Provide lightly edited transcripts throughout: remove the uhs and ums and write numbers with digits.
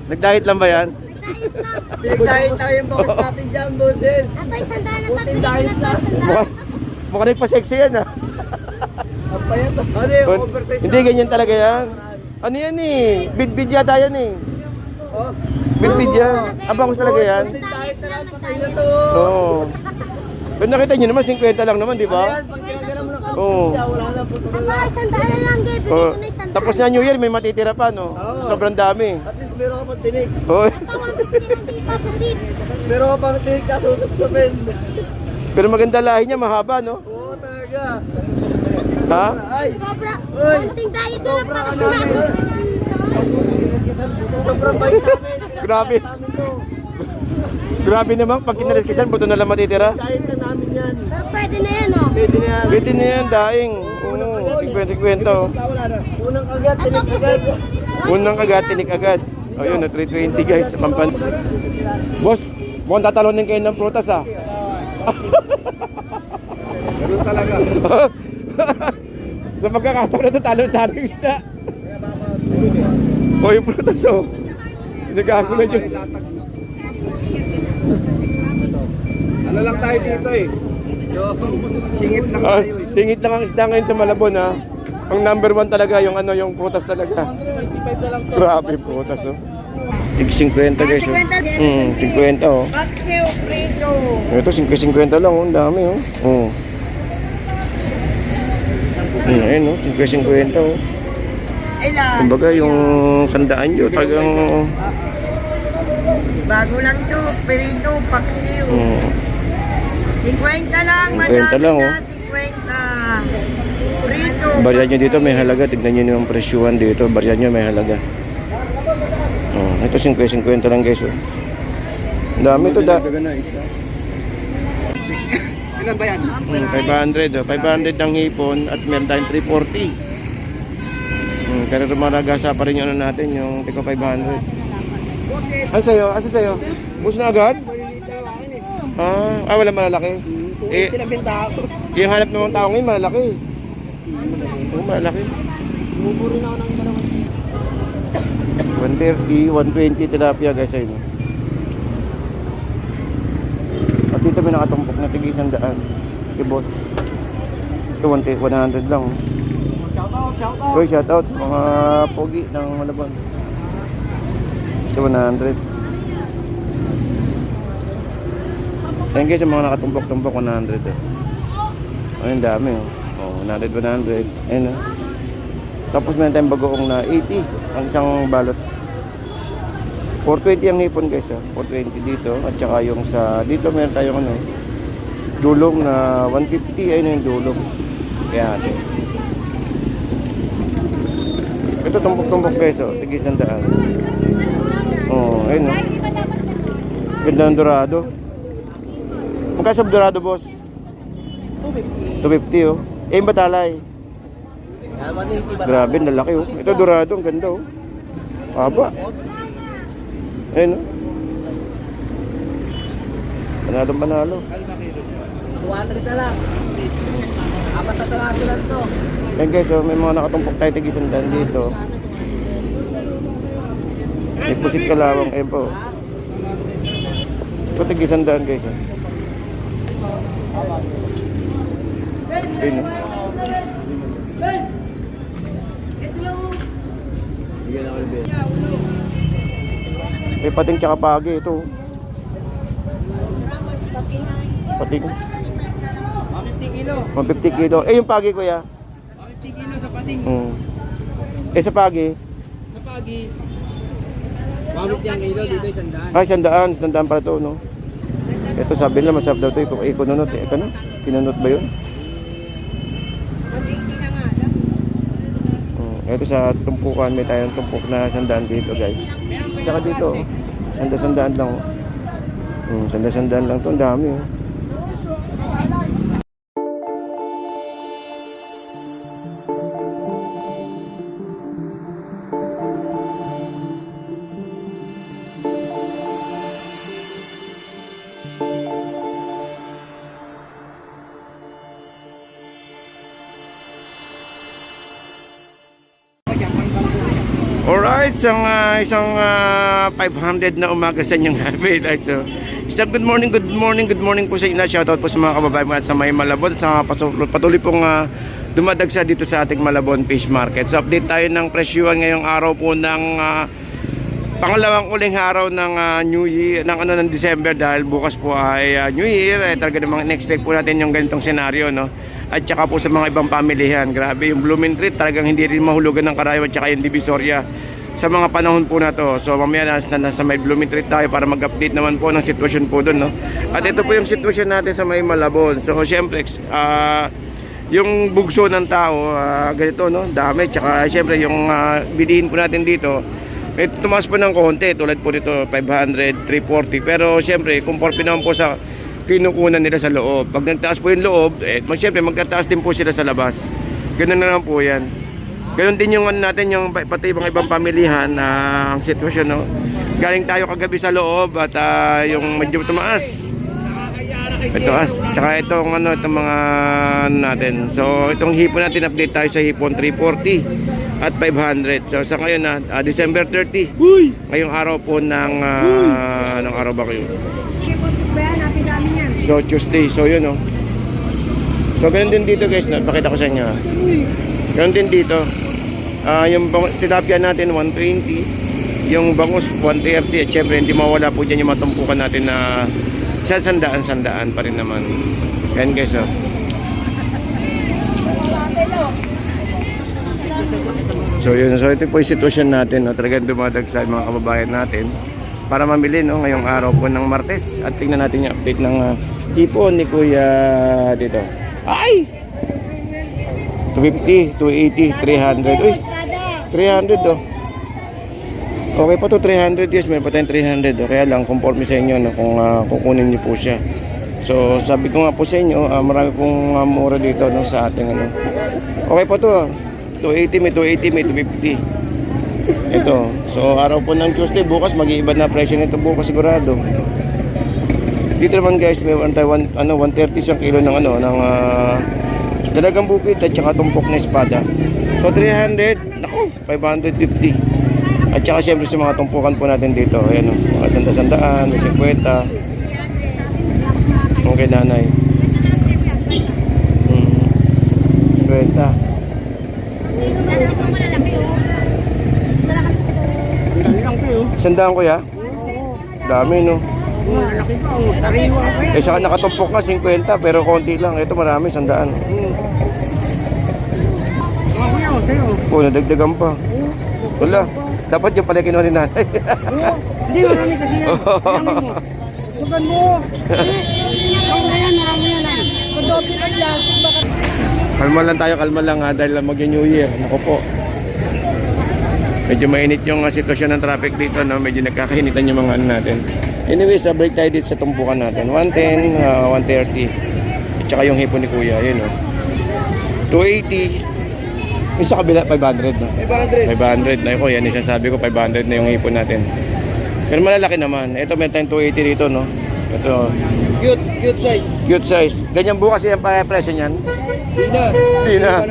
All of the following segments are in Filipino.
Nag-diet lang ba yan? Pinag-diet tayo yung bakit natin dyan, Boses. Ito, isandaan na Buti diet lang. Mukhang nagpa-sexy yan ah. Ang payat. Ano yung oversize? Hindi, ganyan talaga yan. Ano yan eh? Bid-bid yata yan eh. Oh, Bid-bid yan. Abangos talaga yan. diet na lang, patay na to. Oo. Pero nakita nyo naman, 50 lang naman, di ba? Ayan, pag ginagana mo ng kapit Oo. siya, wala na po. Aba, isandaan na lang, Gabe. Oh. Dito na isandaan. Tapos na New Year, may matitira pa, no? Sobrang dami. At least meron ka pang tinig. Oh. Tawag ko dito, pusit. Meron ka pang tinig ka susupsupin. Pero maganda lahi niya, mahaba, no? Oo, talaga. Ha? Ay, Sobra. Uy. Konting diet na lang sobra ka para namin. Sobrang bait namin. Grabe. Namin to. Grabe naman, pag kinaliskisan, buto na lang matitira. Diet na namin yan. Pero pwede na yan, oh. Pwede na yan. Pwede na yan, daing. Oo, 50-50. Oh. Wala na. Unang agad, Ito, tinig agad. pusit. Unang agad, tinik agad. Ayun, na 320 guys. Pampan. Boss, mukhang tatalonin kayo ng prutas ah. Ganun talaga. Sa pagkakataon na ito, talo-talo yung isda. O yung prutas oh. Nagagulan yun. Ano lang tayo dito eh. Yung singit lang Ah, tayo eh. singit lang ang isda ngayon sa Malabon ha. Ang number 1 talaga yung ano, yung prutas talaga. 25 na lang to. Grabe prutas oh. Tig 50 guys oh. 50 oh. Paksiw, prito. Ito 50 lang oh, ang dami oh. Oh. Ayun oh, 50 oh. Ilan? Kumbaga yung sandaan nyo, tagang... Bago lang to, perito, paksiw. 50 lang, 50 lang, oh. 50. Prito. Barya nyo dito may halaga, tignan nyo yung presyuhan dito, barya nyo may halaga. Ito 50 lang guys oh. Ang dami ito da. Ilan ba yan? 500 oh. 500 ang hipon at meron tayong 340. Pero rumaragasa pa rin yung ano natin, yung tiko 500. Ano sa'yo? Asa sa'yo? Bus na agad? Wala malalaki. Eh, Pinabinta ako. yung hanap ng mga tao ngayon, malaki. Oo, malaki. Bumuri na ako ng garawan. 130, 120 tilapia guys ayun. At dito may nakatumpok na tig 100. Kay boss. So 100 lang. Shoutout. Uy, shoutout sa mga pogi ng Malabon. So 100. Ayun guys, yung mga nakatumpok-tumpok 100 eh. Ayun, dami oh. 100, 100. Ayun oh. Tapos meron tayong bagoong na 80 ang isang balot. 420 ang hipon guys oh. 420 dito. At saka yung sa dito meron tayong ano, dulong na 150. Ayun yung dulong. Kaya natin. Ito tumpok-tumpok guys oh. Tig 100. Oh, ayun oh. Ganda ng dorado. Magkano sa dorado boss? 250. 250 oh. Eh yung batalay. 180 ba? Grabe, lalaki oh. Ito dorado, ang ganda oh. Haba. Ayun oh. Panalong panalo. 200 na lang. Apat na taraso lang to. Ayun guys oh, may mga nakatumpok tayo tig 100 dito. May pusit kalawang, ayun po. Ito tig 100 guys oh. Ayun oh. May pating tsaka pagi ito. Pating. 50 kilo. 150 kilo. Eh yung pagi kuya. 50 kilo sa pating. Eh sa pagi. Sa pagi. 150 ang kilo, dito 100. Ay, 100 para to, no? Ito sabi nila masarap daw ito. Ikununot eh. Ito na. Kinunot ba yun? Ito sa tumpukan. May tayong tumpuk na 100 dito guys. Saka dito. 100 lang. 100 lang to. Ang dami oh. Alright, isang 500 na umaga sa inyong happy. So, isang good morning po sa inyo. Shoutout po sa mga kababayan at sa may Malabon at sa mga patuloy pong dumadagsa dito sa ating Malabon Fish Market. So, update tayo ng presyuhan ngayong araw po ng pangalawang uling araw ng New Year, ng December, dahil bukas po ay New Year. Talaga namang in-expect po natin yung ganitong senaryo, no? At saka po sa mga ibang pamilihan, grabe yung Blooming Treat, talagang hindi rin mahulugan ng karayom at saka yung Divisoria sa mga panahon po na to. So mamaya nasa may Blooming Treat tayo para mag-update naman po ng sitwasyon po doon, no? At ito po yung sitwasyon natin sa may Malabon. So syempre yung bugso ng tao, ganito, no? Dami. Tsaka syempre yung bilihin po natin dito, tumaas po ng konti, tulad po nito 500, 340. Pero syempre conforme naman po sa kinukunan nila sa loob. Pag nagtaas po yung loob, syempre magtataas din po sila sa labas. Ganun na lang po yan. Ganun din yung natin, yung pati ibang pamilihan na ang sitwasyon, no? Galing tayo kagabi sa loob at yung medyo tumaas. Ito tsaka itong itong mga natin. So itong hipon natin, update tayo sa hipon 340 at 500. So sa ngayon December 30. Ngayong araw po ng anong araw ba kayo? So Tuesday. So yun, no. So ganun din dito, guys, pakita ko sa inyo. Ganun din dito. Yung tilapia natin 120, yung bangus 130, at syempre hindi mawala po dyan yung matumpukan natin na sa sandaan pa rin naman. Yan, guys, oh. So yun, so ito po yung sitwasyon natin, no? Talagang dumadagsa mga kababayan natin para mamili, no, ngayong araw po ng Martes. At tingnan natin yung update ng hipon ni Kuya dito. Ay! 250, 280, 300. Uy! 300, oh. Okay pa to, 300. Yes, may pa tayong 300, oh. Kaya lang, conforme sa inyo, no, kung kukunin niyo po siya. So sabi ko nga po sa inyo, marami pong mura dito, no, sa ating okay pa to, 280, may 280, may 250. Ito. So araw po ng Tuesday, bukas mag-iiba na presyo nito bukas sigurado. Dito naman, guys, may 130 isang kilo ng ng dalagang bukid at saka tumpok na espada. So 300, naku, 550. At saka siyempre sa mga tumpukan po natin dito, ayan, mga sanda-sandaan, may 50. Okay, nanay. 50. Sandaan, kuya? Dami, no? Saka nakatumpok nga 50, pero konti lang. Ito marami, sandaan. Nadagdagan pa. Wala. Dapat yung pala kinuha ni nanay. Hindi, marami kasi yan. Tugan mo. Marami yan. Kudobi na plastic, baka... Kalma lang tayo, kalma lang dahil mag-New Year. Naku po. Medyo mainit yung sitwasyon ng traffic dito, no? Medyo nagkakainitan yung mga natin. Anyways, break tayo dito sa tumpukan natin. 110, 130. At saka yung hipon ni Kuya, yun, no? 280. Yung sa kabila, 500, no? 500. Ay ko, yan yung sabi ko, 500 na yung hipon natin. Pero malalaki naman. Ito, may tayong 280 dito, no? Ito. Cute size. Cute size. Ganyan bukas yung presyo niyan? Hindi na.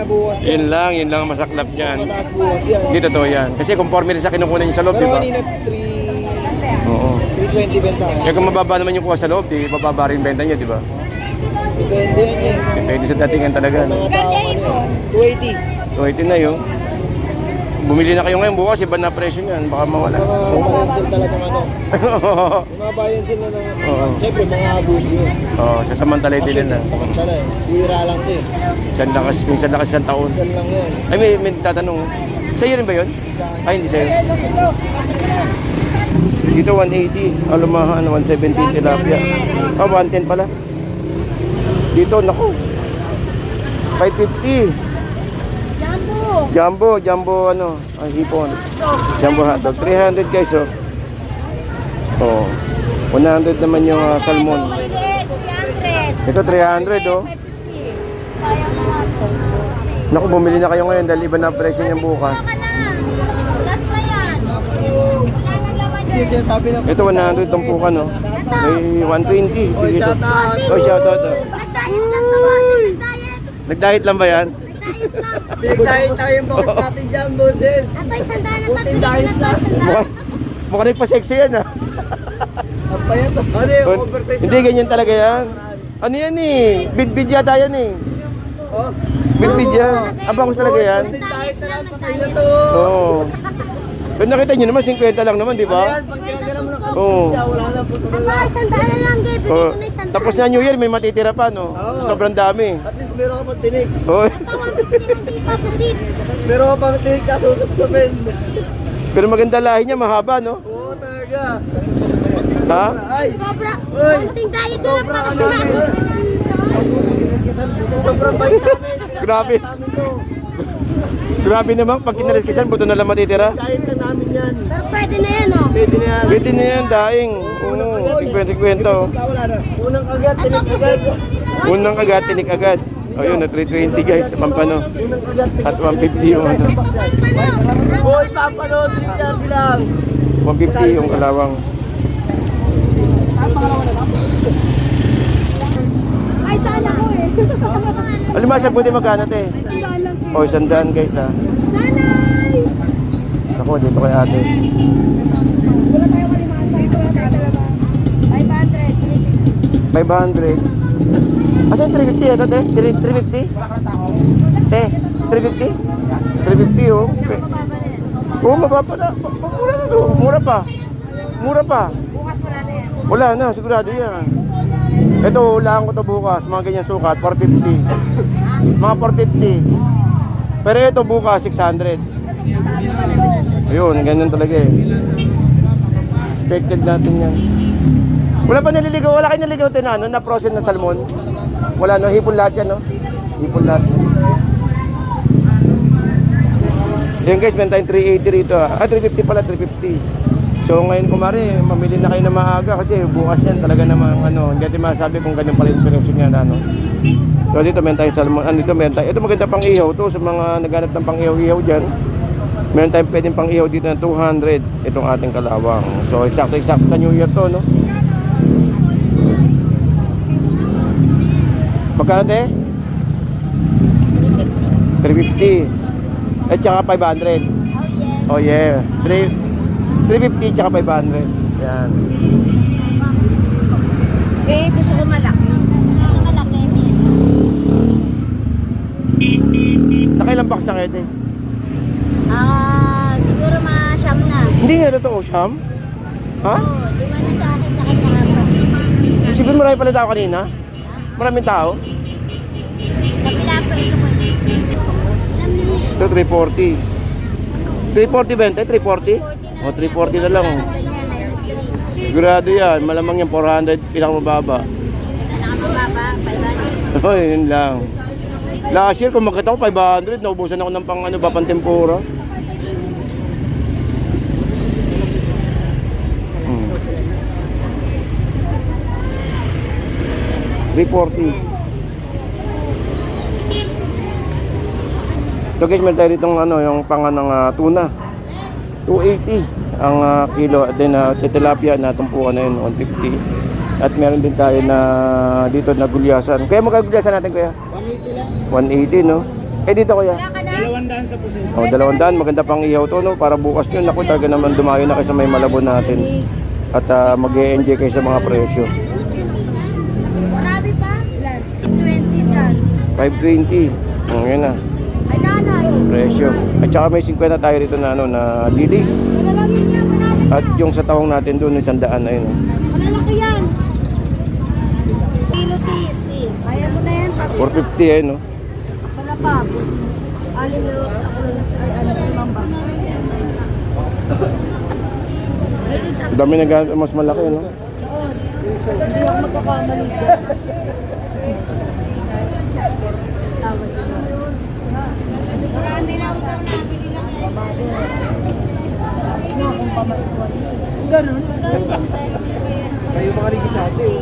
Yun lang masaklap niyan. Mataas bukas yan. Dito to yan. Kasi conforme rin sa kinukunan niyo sa loob, di Pero ba? kanina Oo. 320 benta. Kaya kung mababa naman yung kuha sa loob, di mababa rin benta niyo, di ba? Depende yan eh. Depende sa datingan talaga, no? Mga tao ano yan. 280. So, ito na yun. Bumili na kayo ngayon bukas, iba na presyo niyan. Baka mawala. Mga bayan sila talagang Mga bayan sila na siyempre mga abuse yun. Oo, sasamantalay din na. Samantala eh. Bira lang to eh. Minsan lakas isang taon. Minsan lang yan. Ay, may tatanong. Sa'yo rin ba yun? Ay, hindi sa'yo. Dito 180. Alumahan, 170 tilapia. 110 pala. Dito, naku. 550. Jumbo hipon. Jumbo hotdog. 300, guys, oh. Oh. 100 naman yung salmon. Ito 300, oh. Naku, bumili na kayo ngayon dahil iba na presyo niyan bukas. Last na yan. Wala nang laman yan. Ito 100 tumpukan, oh. May 120. Dito. Oh, shout out. Nag-diet lang to, boss. Nag-diet. Nag-diet lang ba yan? Diet lang. Pinagdahit tayo yung box natin dyan, boses. Ito, isang daan na Buti diet lang. Mukhang nagpa-sexy yan ah. Ang payat. Ano yung oversize? Hindi, ganyan talaga yan. Ano yan eh? Bid-bid yata yan eh. Oh, Bid-bid yan. Abangos talaga yan. diet na lang patay na to. Oo. Pero nakita nyo naman, 50 lang naman, di ba? Ayan, pag ginagana mo ng kapatid Oo. siya, wala na po. Aba, isang daan na lang, Gabe. Bigay Oo. ko na isang daan. Tapos na New Year, may matitira pa, no? Oo. Sobrang dami. At least meron ka pang tinig. Oo. Ito, 150 lang dito, pusit. Meron ka pang tinig ka susupsupin. Pero maganda lahi niya, mahaba, no? Oo, talaga. Ha? Ay, Sobra. Uy. Konting diet na lang Sobra para ka namin. Sobrang bait namin. Grabe. Namin to. Grabe naman, pag kinariskisan, buto na lang matitira. Diet na namin yan. Pero pwede na yan, oh. Pwede na yan. Pwede na yan, daing. Oo, tigkwento. Wala na. Unang kagat, Ito, tinig pusit. agad. Unang agad, tinik agad. Ayun, na 320 guys, sa Pampano. Unang kagat, tinig At 150 yung ano. Pampano. Hoy, papanood, tinig bilang. 150 yung kalawang. Ay, sana ko eh. Alimasag, pwede magkano, te? O, 100 guys, ha. Nanay! Ako, dito kay ate. Wala tayo kalimasa. Ito wala tayo talaga. 500. 500. Asan 350 ito, te? 350? Te, 350? 350, oh. Okay. Oo, mababa na. Mura na to. Mura pa. Mura pa. Bukas wala na yan. Wala na, sigurado yan. Ito, ulaan ko to bukas. Mga ganyan sukat, 450. Mga 450. Pero ito bukas, 600. Ayun, ganyan talaga eh. Expected natin yan. Wala pa naliligaw, wala kayo naliligaw tayo na, ano, na frozen na salmon. Wala no, hipon lahat yan, no? Hipon lahat. Yan guys, meron tayong 380 rito. Ah, 350 pala, 350. So ngayon kumari, mamili na kayo na maaga kasi bukas yan talaga namang ano, hindi natin masabi kung ganyan pala yung presyo niya na ano. So dito meron tayong salmon, dito meron tayo. Ito maganda pang ihaw to sa mga naghanap ng pang ihaw-ihaw dyan. Meron tayong pwedeng pang ihaw dito ng 200 itong ating kalawang. So eksakto-eksakto sa New Year to, no? Magkano te? 350. At saka 500. Oh yeah. 350 tsaka 500. Yan. Eh, gusto ko malaki. Malaki din. Nakailang box na kayo te? Siguro mga siyam na. Hindi nga totoo, Sham? Ha? Oo, lima na sa akin sa kanya. Siguro marami pala tao kanina? Maraming tao? Kapila po ito po. Alam niyo eh. Ito 340. 340 ba yun? 340? O 340 na lang. Ganyan na yung 3. Sigurado yan. Malamang yung 400 pinakamababa. Nakamababa, 500. Oh, yun lang. Last year kung makita ko 500, naubusan ako ng pang ano ba, pang tempura. Hmm. 340. So guys, meron tayo ditong ano, yung pang ng tuna. 280 ang kilo. At then tilapia na tumpukan na yun, 150. At meron din tayo na dito na gulyasan. Kaya magkagulyasan natin kuya? 180 no? Eh dito kuya? 200 sa puso. Oh, 200. Maganda pang ihaw to no? Para bukas yun. Ako talaga naman dumayo na kayo sa may Malabon natin. At mag-e-enjoy kayo sa mga presyo. Marami pa? 20 dyan. 520. Yun na. Ay, nanay. Presyo. At saka may 50 tayo rito na ano na dilis. Malalaki niya, malaki. At yung sa tawang natin doon 100 na yun. Malalaki yan. Kilo sis. Kaya mo na yan. 450 eh no? Ako na pa. Alin na ako na ay ano limang ba? Dami na mas malaki no? Hindi ako magkakamali dyan. Tawa sila. Marami na utaw na. Bili lang yan. Ano akong pamatuan? Ganun? Kayo mga ligi sa atin.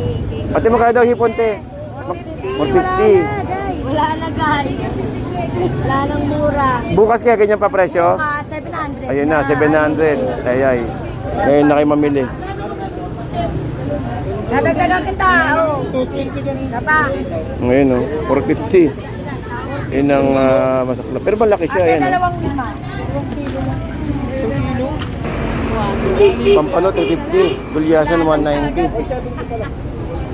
Ate magkano daw hipon te? 450. Wala na guys. Wala nang mura. Bukas kaya ganyan pa presyo? 700. Ayun na, 700. Ay. Ngayon na kayo mamili. Nadagdagan kita. Oh. 220 ganun. Sapa. Ngayon oh, 450. Yun ang masaklap. Pero malaki siya. Yan, Dalawang lima. 2 kilo lang. Pampano, 250. Gulyasan, 190.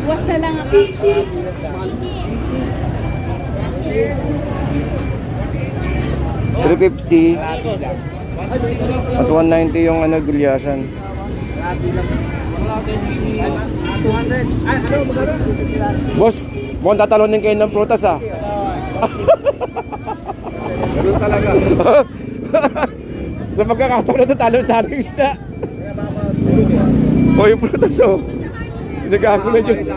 Buwas na lang ako. 350 at 190 yung gulyasan. Boss, mukhang tatalonin kayo ng prutas Ganun talaga. Sa pagkakataon na ito, talo-talo yung isda. O yung prutas nagkagulo yun.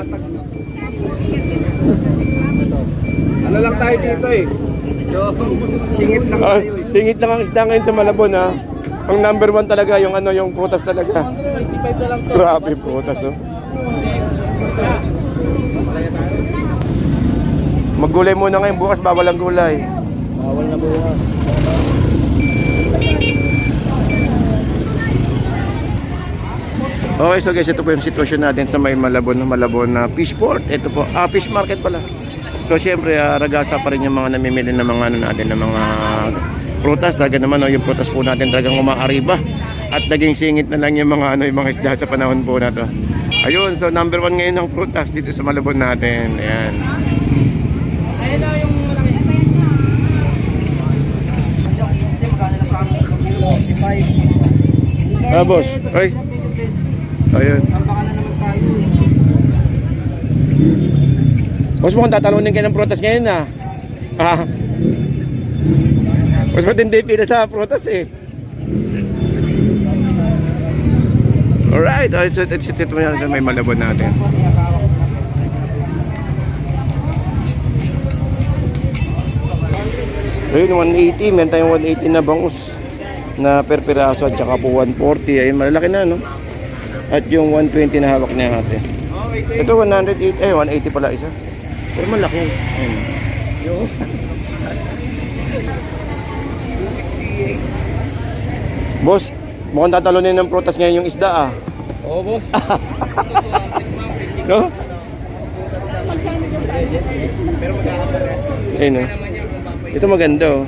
Ano lang tayo dito eh. Yung singit lang tayo eh. Singit lang ang isda ngayon sa Malabon Ang number 1 talaga yung yung prutas talaga. Grabe prutas Maggulay muna ngayon, bukas bawal ang gulay. Bawal na bukas. Okay, so guys, ito po yung sitwasyon natin sa may Malabon na fish port. Ito po, fish market pala. So syempre, ragasa pa rin yung mga namimili ng mga natin, ng mga prutas. Talaga naman, yung prutas po natin talagang umaariba. At naging singit na lang yung mga yung mga isda sa panahon po na to. Ayun, so number 1 ngayon ng prutas dito sa Malabon natin. Ayan. Boss. Ay. Ayun. Boss, mukhang tatalunin kayo ng prutas ngayon Mas matindi pila sa prutas Alright, ito mo yan sa may Malabon natin. Ayun, 180, meron tayong 180 na bangus na per piraso at saka po 140. Ayun, malalaki na At yung 120 na hawak niya natin. Ito 180, 180 pala isa. Pero malaki. Ayun. Boss, mukhang tatalunin ng prutas ngayon yung isda Oo, boss. No? Ayun Ito maganda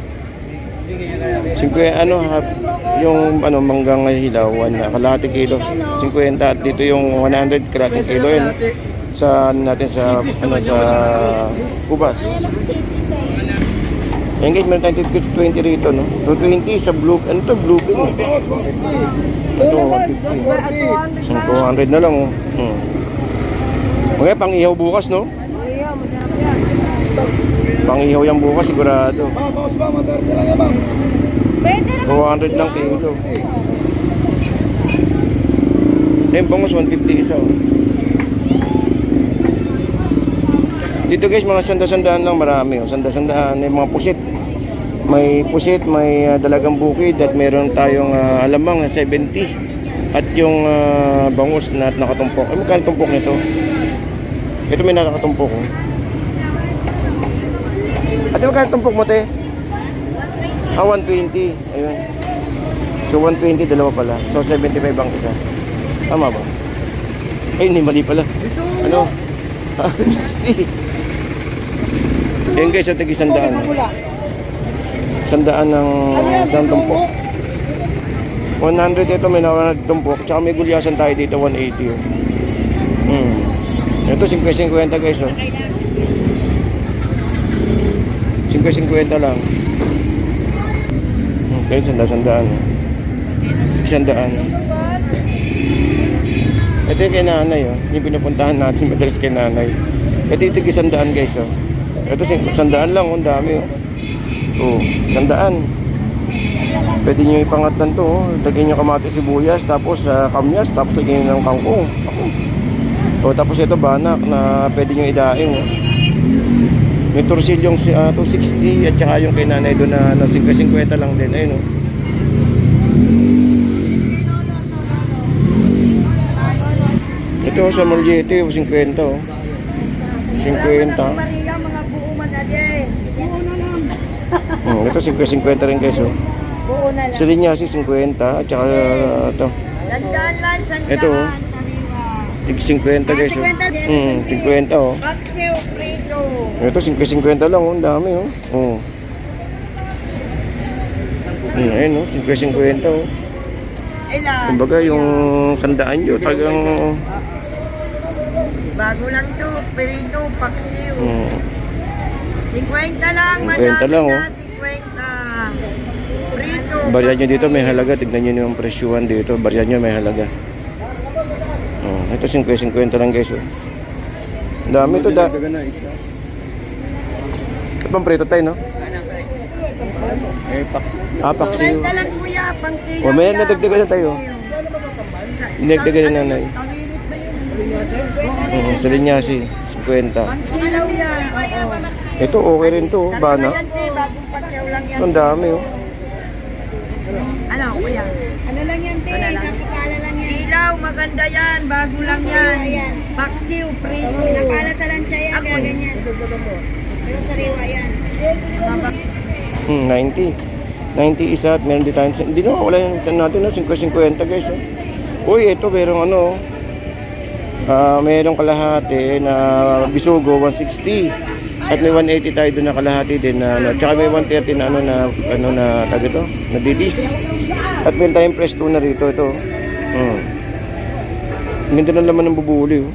yung manggang hilaw, kalahati kilo, 50 at dito yung 100 kalahati kilo yun sa natin sa sa kubas. Yan guys, meron tayong 20 rito 220 sa blue, blue pin ito 150. 200 na lang Okay, pang ihaw bukas Pang ihaw yung bukas sigurado. Boss ba, materte lang yan bang? 200 lang kilo. Yung bangus 150 isa Dito guys, mga sanda-sandaan lang marami Sanda-sandaan, yung mga pusit. May pusit, may dalagang bukid at meron tayong alamang na 70. At yung bangus na nakatumpok. Magkano tumpok nito? Ito may nakatumpok Ate, magkano tumpok mo, te? 120. Ayun. So, 120, dalawa pala. So, 75 ang isa. Tama ba? Ay, hindi, mali pala. Ano? 60. Ayun guys, ito tig-100. 100 ng isang tumpok. 100 ito, may nawalan tumpok. Tsaka may gulyasan tayo dito, 180. Ito, 50-50 guys, 50-50 lang. Okay, sandaan. Ito yung kay nanay, yung pinupuntahan natin madalas kay nanay. Ito yung tig-100 guys, Ito 100 lang, ang dami, 100. Pwede nyo ipangatlan to, lagyan nyo kamatis, sibuyas, tapos kamyas, tapos lagyan nyo ng kangkong. Tapos ito banak na pwede nyo idaing. May tursil yung 260 at saka yung kay nanay doon na 50-50 lang din. Ayun Ito sa Moljete, 50 50. Maria, mga buo manade. Buo na lang. Ito 50-50 rin guys Buo na lang. Sa linyasi 50 at saka ito. Sandaan. Ito tig 50 guys 50 din. 50 Paksiw, prito. Ito, 50-50 lang, oh. Ang dami, oh. Oh. Ayun, oh. 50-50, oh. Kumbaga, yung sandaan nyo, tagang... Bago lang to, perito, paksiw. Oh. 50 lang, 50 lang, oh. 50. Prito. Barya nyo dito may halaga. Tignan nyo yung presyuhan dito. Barya nyo may halaga. Oh, ito 50-50 lang guys. Oh. Ang dami ito. Dagan na isa. Ito pang prito tayo, no? Eh, paksi. Paksiw. 50 lang kuya, pang kilo. O, may nadagdagan na tayo. Dinagdagan na nanay. Sa linyasi. 50. Pang kilo yan. Ito okay rin to. Bana. Yan, te, bagong pakyaw lang yan. Ang dami, oh. Ano, kuya? Ano lang yan, te? Nakapala lang yan. Ilaw, maganda yan, bago lang yan. Ayan. Paksiw, prito. Napala sa lansya yan, gaganyan. Pero sariwa yan. 90. 90 isa at meron din tayo. Hindi na wala yung chan natin, no? 50-50 guys. Oh. Uy, ito merong ano. Merong kalahati na bisugo 160. At may 180 tayo doon na kalahati din na ano. Tsaka may 130 na ano na tag ito, na dilis. At meron tayong press tuna rito ito. Ang ganda ng laman ng bubuli, oh.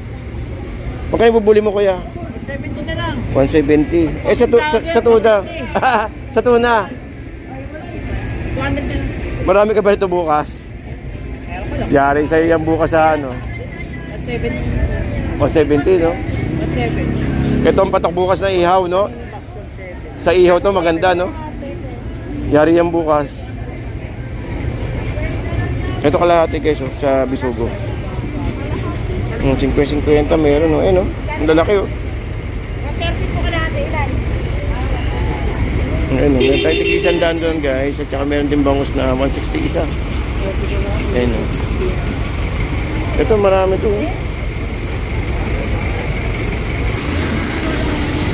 Magkano yung bubuli mo, kuya? 70 na lang. 170. Sa tuna. Sa tuna. 200 na lang. Marami ka ba ito bukas? Yari sa'yo yan bukas sa ano? 70. 170, no? 7. Ito ang patok bukas na ihaw, no? Sa ihaw to maganda, no? Yari yan bukas. Ito kalahati guys, oh, sa bisugo. 50-50 meron, no? No? Ang lalaki, oh. 30 po kalahati, ilan? Ayun, no? Meron tayo tig-100 doon, guys. At saka meron din bangus na 160 isa. Ayun, no? Ito, marami to, oh.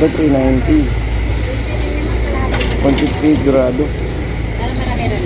Ito, 390. 150 grado. Alam malaki rin.